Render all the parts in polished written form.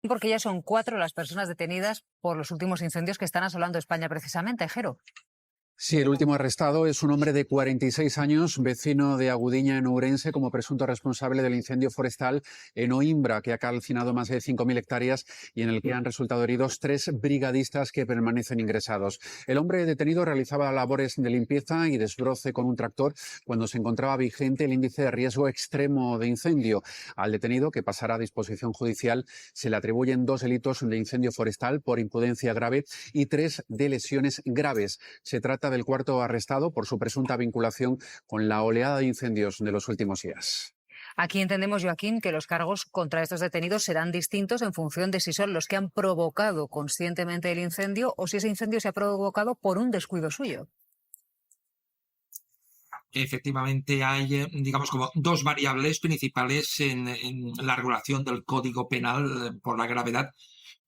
Porque ya son 4 las personas detenidas por los últimos incendios que están asolando España precisamente, Jero. Sí, el último arrestado es un hombre de 46 años, vecino de Agudiña, en Ourense, como presunto responsable del incendio forestal en Oimbra, que ha calcinado más de 5.000 hectáreas y en el que han resultado heridos 3 brigadistas que permanecen ingresados. El hombre detenido realizaba labores de limpieza y desbroce con un tractor cuando se encontraba vigente el índice de riesgo extremo de incendio. Al detenido, que pasará a disposición judicial, se le atribuyen 2 delitos de incendio forestal por imprudencia grave y 3 de lesiones graves. Se trata del cuarto arrestado por su presunta vinculación con la oleada de incendios de los últimos días. Aquí entendemos, Joaquín, que los cargos contra estos detenidos serán distintos en función de si son los que han provocado conscientemente el incendio o si ese incendio se ha provocado por un descuido suyo. Efectivamente, hay, digamos, como 2 variables principales en la regulación del Código Penal por la gravedad.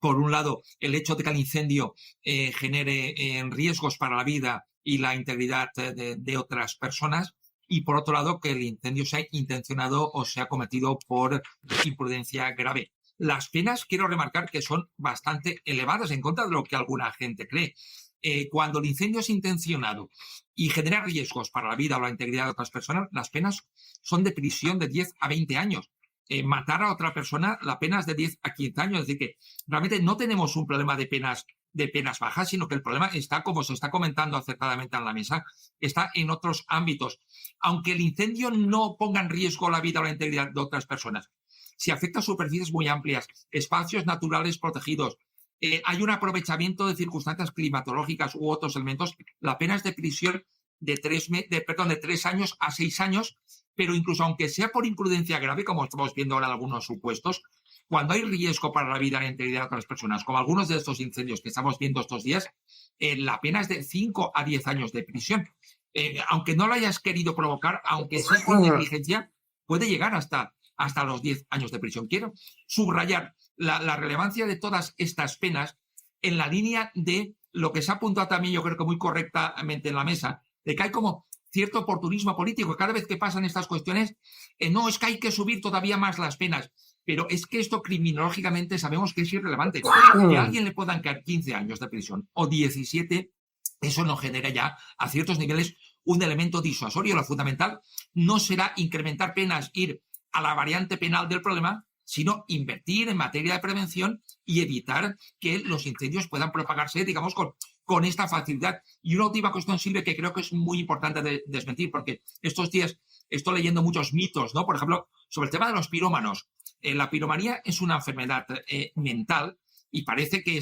Por un lado, el hecho de que el incendio genere riesgos para la vida y la integridad de otras personas, y por otro lado, que el incendio sea intencionado o sea cometido por imprudencia grave. Las penas, quiero remarcar que son bastante elevadas en contra de lo que alguna gente cree. Cuando el incendio es intencionado y genera riesgos para la vida o la integridad de otras personas, las penas son de prisión de 10 a 20 años. Matar a otra persona, la pena es de 10 a 15 años. Es decir, que realmente no tenemos un problema de penas bajas, sino que el problema está, como se está comentando acertadamente en la mesa, está en otros ámbitos. Aunque el incendio no ponga en riesgo la vida o la integridad de otras personas, si afecta a superficies muy amplias, espacios naturales protegidos, hay un aprovechamiento de circunstancias climatológicas u otros elementos, la pena es de prisión de 3 años a 6 años, pero incluso aunque sea por imprudencia grave, como estamos viendo ahora en algunos supuestos, cuando hay riesgo para la vida y la integridad de otras personas, como algunos de estos incendios que estamos viendo estos días, la pena es de 5 a 10 años de prisión. Aunque no lo hayas querido provocar, aunque sea por negligencia, puede llegar hasta los 10 años de prisión. Quiero subrayar la relevancia de todas estas penas en la línea de lo que se ha apuntado también, yo creo que muy correctamente en la mesa, de que hay como cierto oportunismo político. Cada vez que pasan estas cuestiones, no, es que hay que subir todavía más las penas. Pero es que esto criminológicamente sabemos que es irrelevante. Que a alguien le puedan caer 15 años de prisión o 17, eso no genera ya a ciertos niveles un elemento disuasorio. Lo fundamental no será incrementar penas, ir a la variante penal del problema, sino invertir en materia de prevención y evitar que los incendios puedan propagarse, digamos, con esta facilidad. Y una última cuestión, Silvia, que creo que es muy importante desmentir, porque estos días estoy leyendo muchos mitos, ¿no? Por ejemplo, sobre el tema de los pirómanos. La piromanía es una enfermedad mental y parece que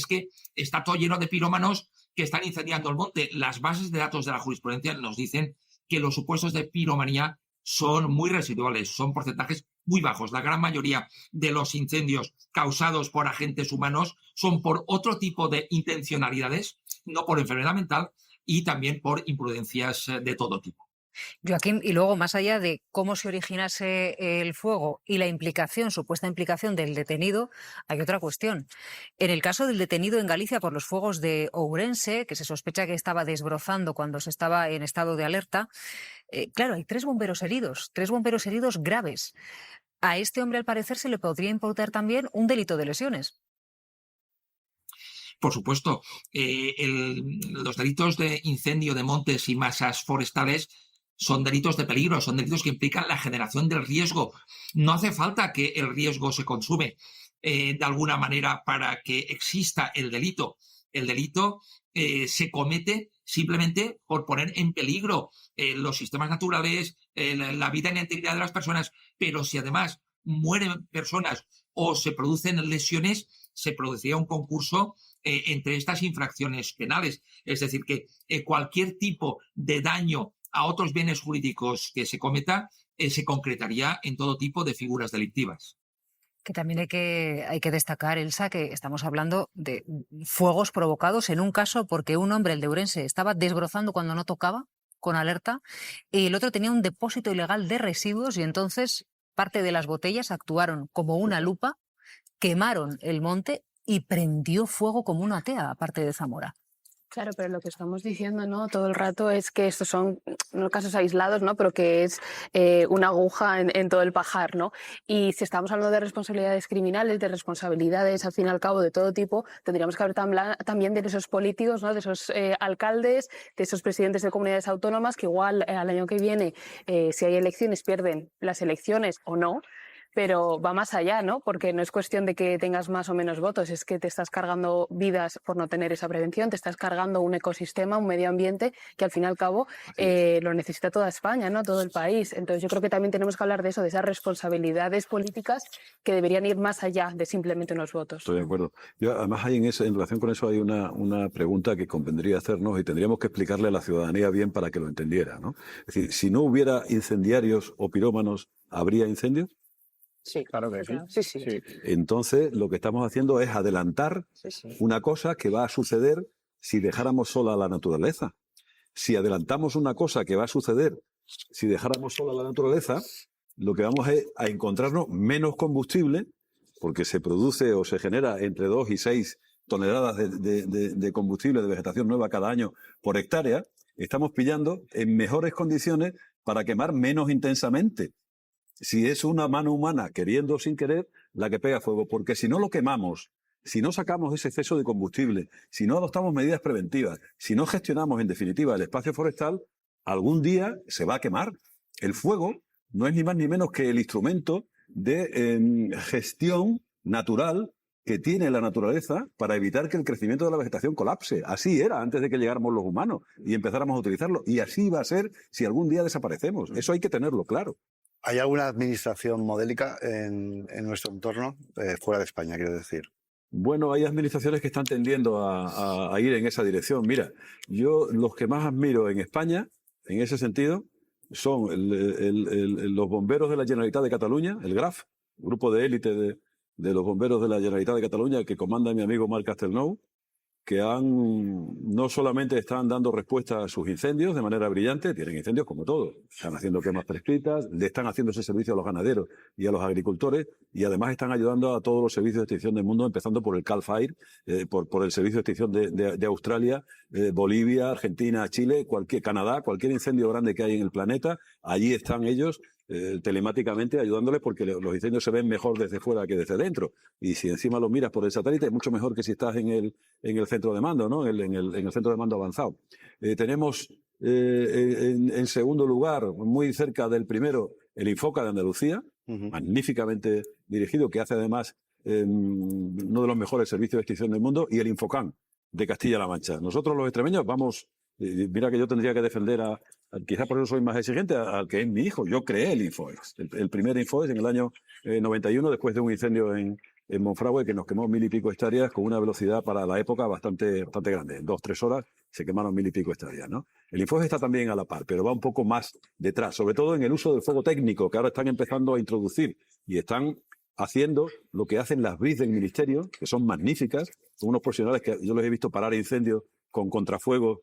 está todo lleno de pirómanos que están incendiando el monte. Las bases de datos de la jurisprudencia nos dicen que los supuestos de piromanía son muy residuales, son porcentajes muy bajos. La gran mayoría de los incendios causados por agentes humanos son por otro tipo de intencionalidades, no por enfermedad mental, y también por imprudencias de todo tipo. Joaquín, y luego, más allá de cómo se originase el fuego y la implicación, supuesta implicación del detenido, hay otra cuestión. En el caso del detenido en Galicia por los fuegos de Ourense, que se sospecha que estaba desbrozando cuando se estaba en estado de alerta, claro, hay 3 bomberos heridos graves. A este hombre, al parecer, se le podría imputar también un delito de lesiones. Por supuesto, los delitos de incendio de montes y masas forestales son delitos de peligro, son delitos que implican la generación del riesgo. No hace falta que el riesgo se consume de alguna manera para que exista el delito. El delito se comete simplemente por poner en peligro los sistemas naturales, la vida y la integridad de las personas, pero si además mueren personas o se producen lesiones, se produciría un concurso entre estas infracciones penales. Es decir, que cualquier tipo de daño a otros bienes jurídicos que se cometa se concretaría en todo tipo de figuras delictivas. Que también hay que destacar, Elsa, que estamos hablando de fuegos provocados en un caso porque un hombre, el de Ourense, estaba desbrozando cuando no tocaba, con alerta, y el otro tenía un depósito ilegal de residuos y entonces parte de las botellas actuaron como una lupa, quemaron el monte y prendió fuego como una tea, aparte de Zamora. Claro, pero lo que estamos diciendo, ¿no?, todo el rato es que estos son no casos aislados, ¿no?, pero que es una aguja en todo el pajar, ¿no? Y si estamos hablando de responsabilidades criminales, de responsabilidades al fin y al cabo de todo tipo, tendríamos que hablar también de esos políticos, ¿no?, de esos alcaldes, de esos presidentes de comunidades autónomas que igual al año que viene, si hay elecciones, pierden las elecciones o no. Pero va más allá, ¿no? Porque no es cuestión de que tengas más o menos votos, es que te estás cargando vidas por no tener esa prevención, te estás cargando un ecosistema, un medio ambiente que al fin y al cabo lo necesita toda España, ¿no? Todo el país. Entonces yo creo que también tenemos que hablar de eso, de esas responsabilidades políticas que deberían ir más allá de simplemente unos votos. Estoy de acuerdo. Yo, además, en relación con eso hay una pregunta que convendría hacernos y tendríamos que explicarle a la ciudadanía bien para que lo entendiera, ¿no? Es decir, si no hubiera incendiarios o pirómanos, ¿habría incendios? Sí, Claro que sí. Sí. Entonces, lo que estamos haciendo es adelantar una cosa que va a suceder si dejáramos sola a la naturaleza. Si adelantamos una cosa que va a suceder si dejáramos sola a la naturaleza, lo que vamos es a encontrarnos menos combustible, porque se produce o se genera entre 2 y 6 toneladas de combustible de vegetación nueva cada año por hectárea. Estamos pillando en mejores condiciones para quemar menos intensamente. Si es una mano humana, queriendo o sin querer, la que pega fuego. Porque si no lo quemamos, si no sacamos ese exceso de combustible, si no adoptamos medidas preventivas, si no gestionamos, en definitiva, el espacio forestal, algún día se va a quemar. El fuego no es ni más ni menos que el instrumento de gestión natural que tiene la naturaleza para evitar que el crecimiento de la vegetación colapse. Así era antes de que llegáramos los humanos y empezáramos a utilizarlo. Y así va a ser si algún día desaparecemos. Eso hay que tenerlo claro. ¿Hay alguna administración modélica en nuestro entorno, fuera de España, quiero decir? Bueno, hay administraciones que están tendiendo a ir en esa dirección. Mira, yo los que más admiro en España, en ese sentido, son los bomberos de la Generalitat de Cataluña, el GRAF, grupo de élite de los bomberos de la Generalitat de Cataluña, que comanda mi amigo Marc Castelnou, que no solamente están dando respuesta a sus incendios de manera brillante, tienen incendios como todos, están haciendo quemas prescritas, le están haciendo ese servicio a los ganaderos y a los agricultores, y además están ayudando a todos los servicios de extinción del mundo, empezando por el CAL FIRE, por el servicio de extinción de Australia, Bolivia, Argentina, Chile, Canadá, cualquier incendio grande que hay en el planeta, allí están ellos telemáticamente ayudándoles, porque los incendios se ven mejor desde fuera que desde dentro, y si encima los miras por el satélite es mucho mejor que si estás en el centro de mando, ¿no? en el centro de mando avanzado. Tenemos en segundo lugar, muy cerca del primero, el Infoca de Andalucía, magníficamente dirigido, que hace además uno de los mejores servicios de extinción del mundo, y el Infocam de Castilla-La Mancha. Nosotros los extremeños vamos, mira que yo tendría que defender quizás por eso soy más exigente, al que es mi hijo. Yo creé el Infoex, el primer Infoex en el año 91, después de un incendio en Monfragüe que nos quemó 1000 y pico hectáreas con una velocidad para la época bastante grande. En 2-3 horas se quemaron 1000 y pico hectáreas, ¿no? El Infoex está también a la par, pero va un poco más detrás, sobre todo en el uso del fuego técnico, que ahora están empezando a introducir y están haciendo lo que hacen las BRIS del Ministerio, que son magníficas. Son unos profesionales que yo los he visto parar incendios con contrafuegos,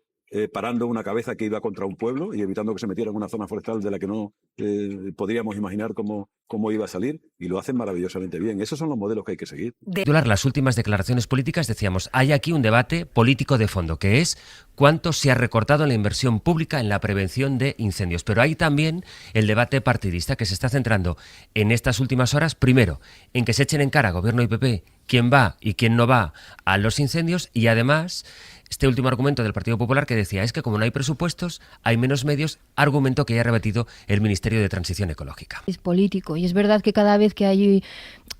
parando una cabeza que iba contra un pueblo y evitando que se metiera en una zona forestal de la que no podríamos imaginar cómo iba a salir, y lo hacen maravillosamente bien. Esos son los modelos que hay que seguir. Las últimas declaraciones políticas, decíamos, hay aquí un debate político de fondo, que es cuánto se ha recortado en la inversión pública en la prevención de incendios. Pero hay también el debate partidista, que se está centrando en estas últimas horas, primero, en que se echen en cara Gobierno y PP quién va y quién no va a los incendios, y además este último argumento del Partido Popular, que decía es que como no hay presupuestos, hay menos medios, argumento que ya ha rebatido el Ministerio de Transición Ecológica. Es político, y es verdad que cada vez que hay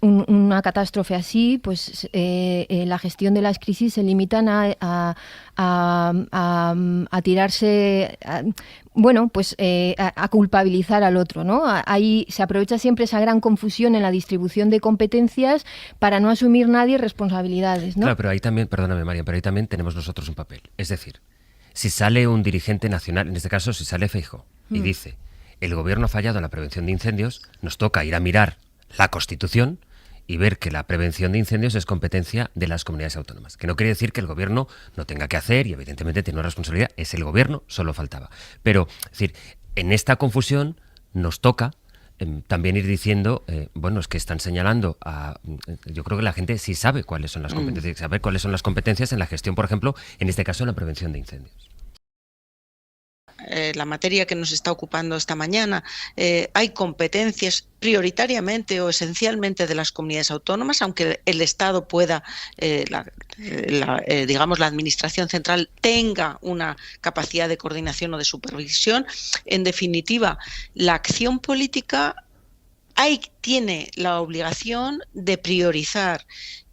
una catástrofe así, pues la gestión de las crisis se limitan a tirarse, a culpabilizar al otro, ¿no? Ahí se aprovecha siempre esa gran confusión en la distribución de competencias para no asumir nadie responsabilidades, ¿no? Claro, pero ahí también, perdóname María, pero ahí también tenemos nosotros un papel. Es decir, si sale un dirigente nacional, en este caso si sale Feijóo, y dice el gobierno ha fallado en la prevención de incendios, nos toca ir a mirar la Constitución y ver que la prevención de incendios es competencia de las comunidades autónomas. Que no quiere decir que el gobierno no tenga que hacer, y evidentemente tiene una responsabilidad, es el gobierno, solo faltaba. Pero, es decir, en esta confusión nos toca también ir diciendo, bueno, es que están señalando yo creo que la gente sí sabe cuáles son las competencias, sabe cuáles son las competencias en la gestión, por ejemplo, en este caso, en la prevención de incendios. La materia que nos está ocupando esta mañana, hay competencias prioritariamente o esencialmente de las comunidades autónomas, aunque el Estado pueda, digamos, la Administración Central tenga una capacidad de coordinación o de supervisión. En definitiva, la acción política tiene la obligación de priorizar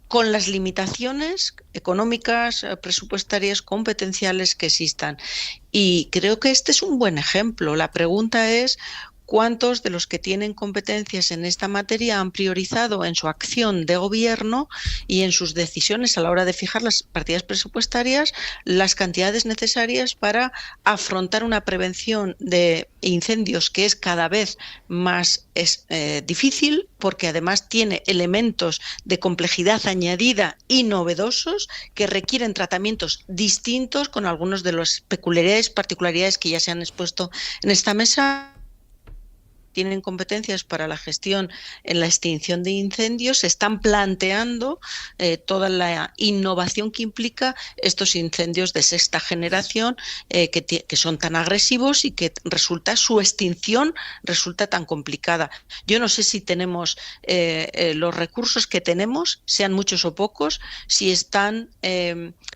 con las limitaciones económicas, presupuestarias, competenciales que existan. Y creo que este es un buen ejemplo. La pregunta es: ¿cuántos de los que tienen competencias en esta materia han priorizado en su acción de gobierno y en sus decisiones a la hora de fijar las partidas presupuestarias las cantidades necesarias para afrontar una prevención de incendios que es cada vez más difícil, porque además tiene elementos de complejidad añadida y novedosos que requieren tratamientos distintos con algunos de las peculiaridades, particularidades que ya se han expuesto en esta mesa? Tienen competencias para la gestión en la extinción de incendios, se están planteando toda la innovación que implica estos incendios de sexta generación que son tan agresivos y que su extinción resulta tan complicada. Yo no sé si tenemos los recursos que tenemos, sean muchos o pocos, si están,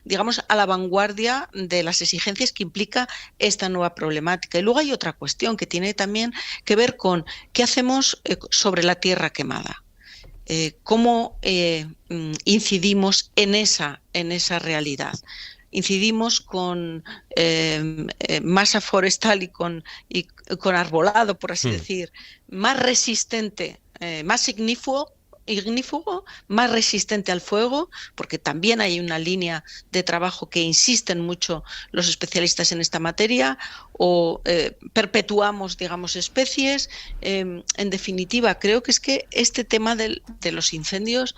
digamos, a la vanguardia de las exigencias que implica esta nueva problemática. Y luego hay otra cuestión que tiene también que ver con qué hacemos sobre la tierra quemada, cómo incidimos en esa realidad. Incidimos con masa forestal y con arbolado, por así decir, más resistente, más ignífugo, más resistente al fuego, porque también hay una línea de trabajo que insisten mucho los especialistas en esta materia, o perpetuamos, digamos, especies. En definitiva, creo que es que este tema de los incendios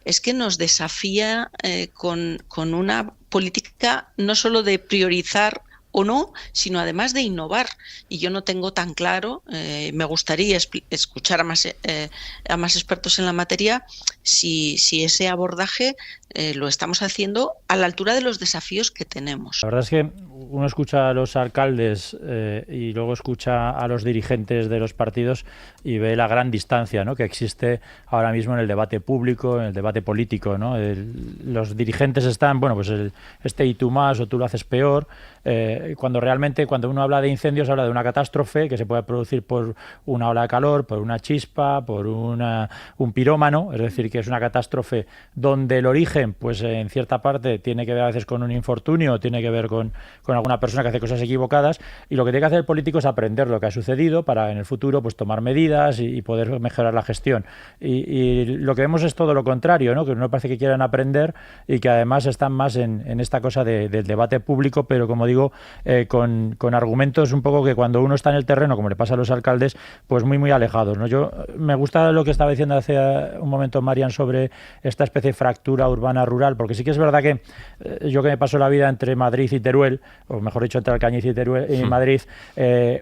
es que nos desafía con una política no solo de priorizar o no, sino además de innovar. Y yo no tengo tan claro, me gustaría escuchar a más expertos en la materia, si ese abordaje lo estamos haciendo a la altura de los desafíos que tenemos. La verdad es que uno escucha a los alcaldes y luego escucha a los dirigentes de los partidos y ve la gran distancia, ¿no?, que existe ahora mismo en el debate público, en el debate político, ¿no? Los dirigentes están, bueno, pues y tú más o tú lo haces peor, cuando realmente cuando uno habla de incendios habla de una catástrofe que se puede producir por una ola de calor, por una chispa, por un pirómano, es decir, que es una catástrofe donde el origen, pues en cierta parte tiene que ver a veces con un infortunio, tiene que ver con alguna persona que hace cosas equivocadas, y lo que tiene que hacer el político es aprender lo que ha sucedido para en el futuro pues tomar medidas y poder mejorar la gestión. Y lo que vemos es todo lo contrario, ¿no?, que no parece que quieran aprender y que además están más en esta cosa del debate público, pero como digo, con argumentos un poco que cuando uno está en el terreno, como le pasa a los alcaldes, pues muy alejados, ¿no? Yo me gusta lo que estaba diciendo hace un momento Marian sobre esta especie de fractura urbana-rural, porque sí que es verdad que yo que me paso la vida entre Madrid y Teruel, o mejor dicho, entre Alcañiz y Teruel y Madrid,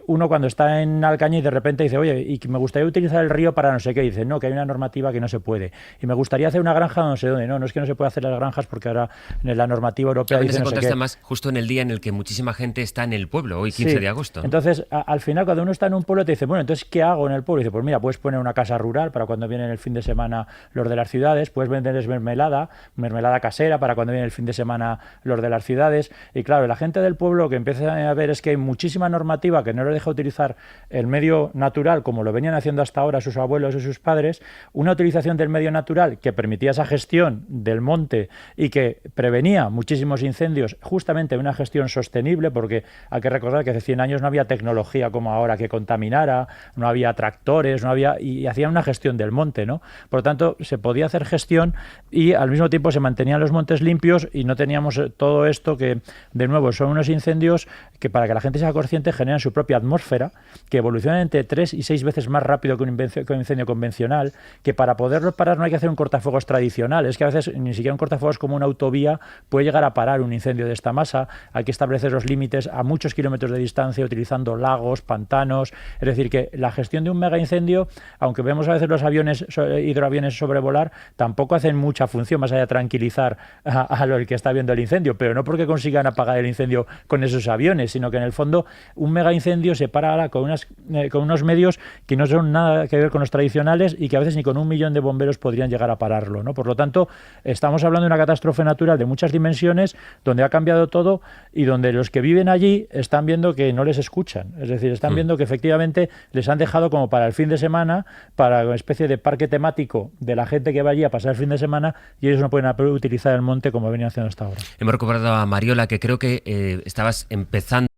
uno cuando está en Alcañiz de repente dice, oye, y me gustaría utilizar el río para no sé qué, y dice, no, que hay una normativa que no se puede, y me gustaría hacer una granja no sé dónde, no es que no se puede hacer las granjas porque ahora en la normativa europea dice no sé qué. Además, justo en el día en el que muchísima gente está en el pueblo, hoy 15 de agosto. Entonces, al final, cuando uno está en un pueblo, te dice, bueno, entonces, ¿qué hago en el pueblo? Y dice, pues mira, puedes poner una casa rural para cuando vienen el fin de semana los de las ciudades, puedes venderles mermelada casera para cuando viene el fin de semana los de las ciudades. Y claro, la gente del pueblo que empieza a ver es que hay muchísima normativa que no le deja utilizar el medio natural como lo venían haciendo hasta ahora sus abuelos y sus padres, una utilización del medio natural que permitía esa gestión del monte y que prevenía muchísimos incendios, justamente una gestión sostenible, porque hay que recordar que hace 100 años no había tecnología como ahora que contaminara, no había tractores, y hacían una gestión del monte, ¿no? Por lo tanto, se podía hacer gestión y al mismo tiempo se mantenían los montes limpios y no teníamos todo esto que, de nuevo, son unos incendios que, para que la gente sea consciente, generan su propia atmósfera, que evolucionan entre 3 y 6 veces más rápido que un incendio convencional, que para poderlos parar no hay que hacer un cortafuegos tradicional, es que a veces ni siquiera un cortafuegos como una autovía puede llegar a parar un incendio de esta masa. Hay que establecer los límites a muchos kilómetros de distancia utilizando lagos, pantanos. Es decir, que la gestión de un mega incendio, aunque vemos a veces los hidroaviones sobrevolar, tampoco hacen mucha función más allá de tranquilizar a el que está viendo el incendio, pero no porque consigan apagar el incendio con esos aviones, sino que en el fondo un mega incendio se para con unos medios que no son nada que ver con los tradicionales y que a veces ni con 1 millón de bomberos podrían llegar a pararlo, ¿no? Por lo tanto, estamos hablando de una catástrofe natural de muchas dimensiones, donde ha cambiado todo y donde los que viven allí están viendo que no les escuchan. Es decir, están viendo que efectivamente les han dejado como para el fin de semana, para una especie de parque temático de la gente que va allí a pasar el fin de semana, y ellos no pueden utilizar el monte como venían haciendo hasta ahora. Hemos recuperado a Mariola, que creo que estabas empezando.